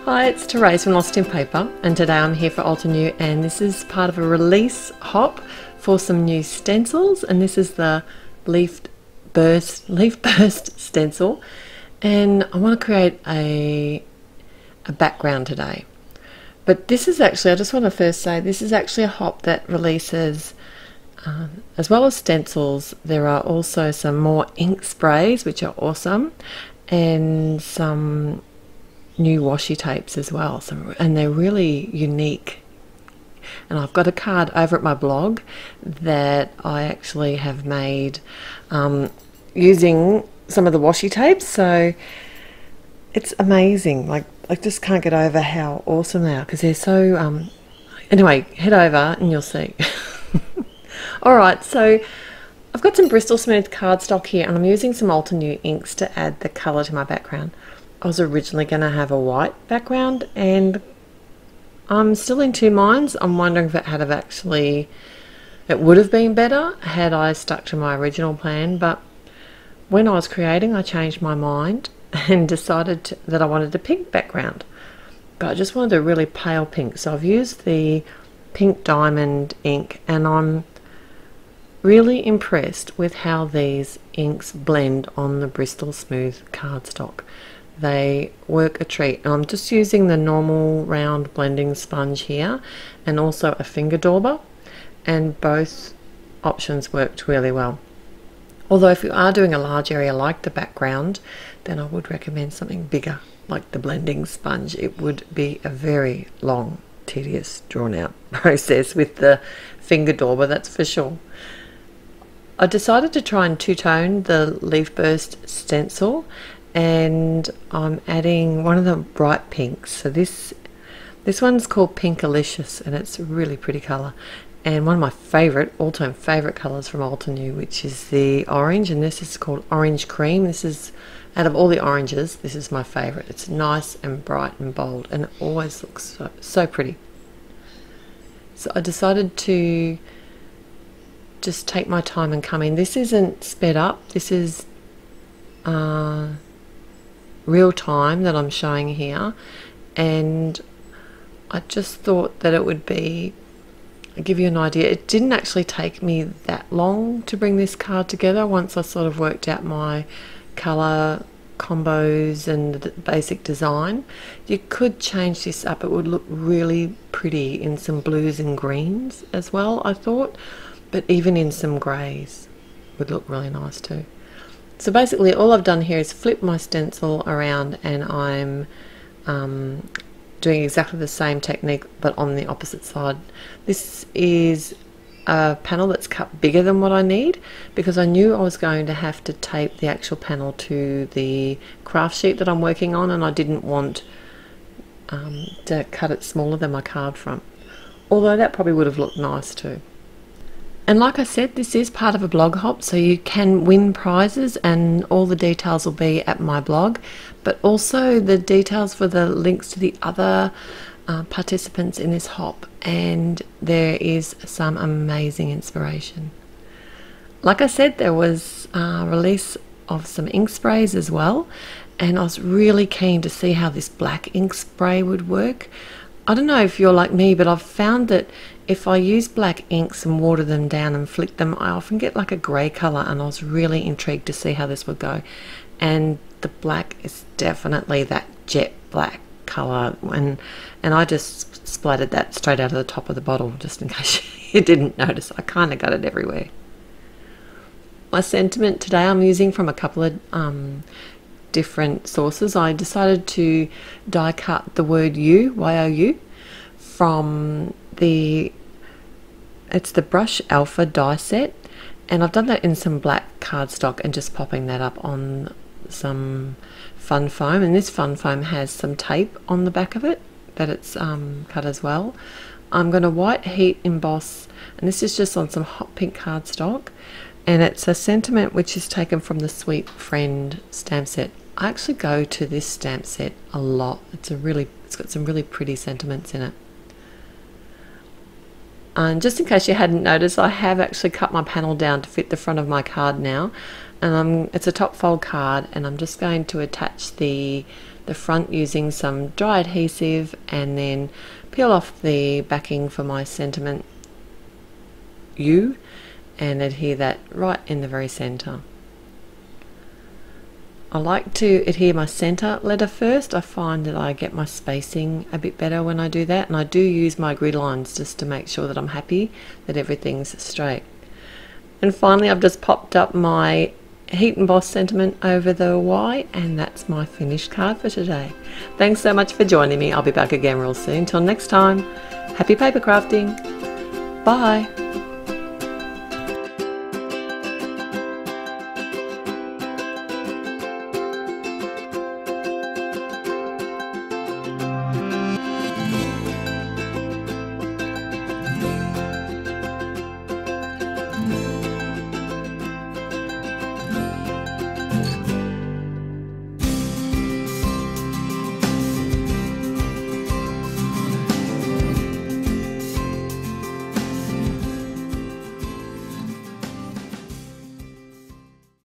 Hi, it's Therese from Lostinpaper, and today I'm here for Altenew, and this is part of a release hop for some new stencils, and this is the leaf burst stencil, and I want to create a background today. But this is actually, I just want to first say, this is actually a hop that releases, as well as stencils, there are also some more ink sprays, which are awesome, and some new washi tapes as well, and they're really unique. And I've got a card over at my blog that I actually have made using some of the washi tapes, so it's amazing. Like, I just can't get over how awesome they are because they're so anyway, head over and you'll see. Alright, so I've got some Bristol Smooth cardstock here, and I'm using some Altenew inks to add the colour to my background. I was originally going to have a white background, and I'm still in two minds. I'm wondering if it would have been better had I stuck to my original plan, but when I was creating I changed my mind and decided that I wanted a pink background, but I just wanted a really pale pink, so I've used the pink diamond ink, and I'm really impressed with how these inks blend on the Bristol Smooth cardstock. They work a treat, and I'm just using the normal round blending sponge here and also a finger dauber, and both options worked really well. Although if you are doing a large area like the background, then I would recommend something bigger like the blending sponge. It would be a very long, tedious, drawn out process with the finger dauber, that's for sure. I decided to try and two-tone the leaf burst stencil, and I'm adding one of the bright pinks. So this one's called Pinkalicious, and it's a really pretty colour, and one of my all-time favourite colours from Altenew, which is the orange, and this is called Orange Cream. This is, out of all the oranges, this is my favourite. It's nice and bright and bold, and it always looks so pretty. So I decided to just take my time and come in. This isn't sped up, this is real time that I'm showing here, and I just thought that it would be, I'll give you an idea, it didn't actually take me that long to bring this card together once I sort of worked out my colour combos and the basic design. You could change this up, it would look really pretty in some blues and greens as well, I thought, but even in some greys would look really nice too. So basically all I've done here is flip my stencil around, and I'm doing exactly the same technique but on the opposite side. This is a panel that's cut bigger than what I need because I knew I was going to have to tape the actual panel to the craft sheet that I'm working on, and I didn't want to cut it smaller than my card front, although that probably would have looked nice too. And like I said, this is part of a blog hop, so you can win prizes, and all the details will be at my blog, but also the details for the links to the other participants in this hop, and there is some amazing inspiration. Like I said, there was a release of some ink sprays as well, and I was really keen to see how this black ink spray would work. I don't know if you're like me, but I've found that if I use black inks and water them down and flick them, I often get like a grey colour, and I was really intrigued to see how this would go. And the black is definitely that jet black colour, and I just splattered that straight out of the top of the bottle just in case you didn't notice. I kind of got it everywhere. My sentiment today I'm using from a couple of different sources. I decided to die cut the word you, Y-O-U, from it's the Brush Alpha die set, and I've done that in some black cardstock and just popping that up on some fun foam, and this fun foam has some tape on the back of it that it's cut as well. I'm going to white heat emboss, and this is just on some hot pink cardstock, and it's a sentiment which is taken from the Sweet Friend stamp set. I actually go to this stamp set a lot. It's got some really pretty sentiments in it. And just in case you hadn't noticed, I have actually cut my panel down to fit the front of my card now, and it's a top fold card, and I'm just going to attach the the front using some dry adhesive, and then peel off the backing for my sentiment U and adhere that right in the very center. I like to adhere my center letter first. I find that I get my spacing a bit better when I do that, and I do use my grid lines just to make sure that I'm happy that everything's straight. And finally, I've just popped up my heat emboss sentiment over the Y, and that's my finished card for today. Thanks so much for joining me. I'll be back again real soon. Till next time, happy paper crafting. Bye.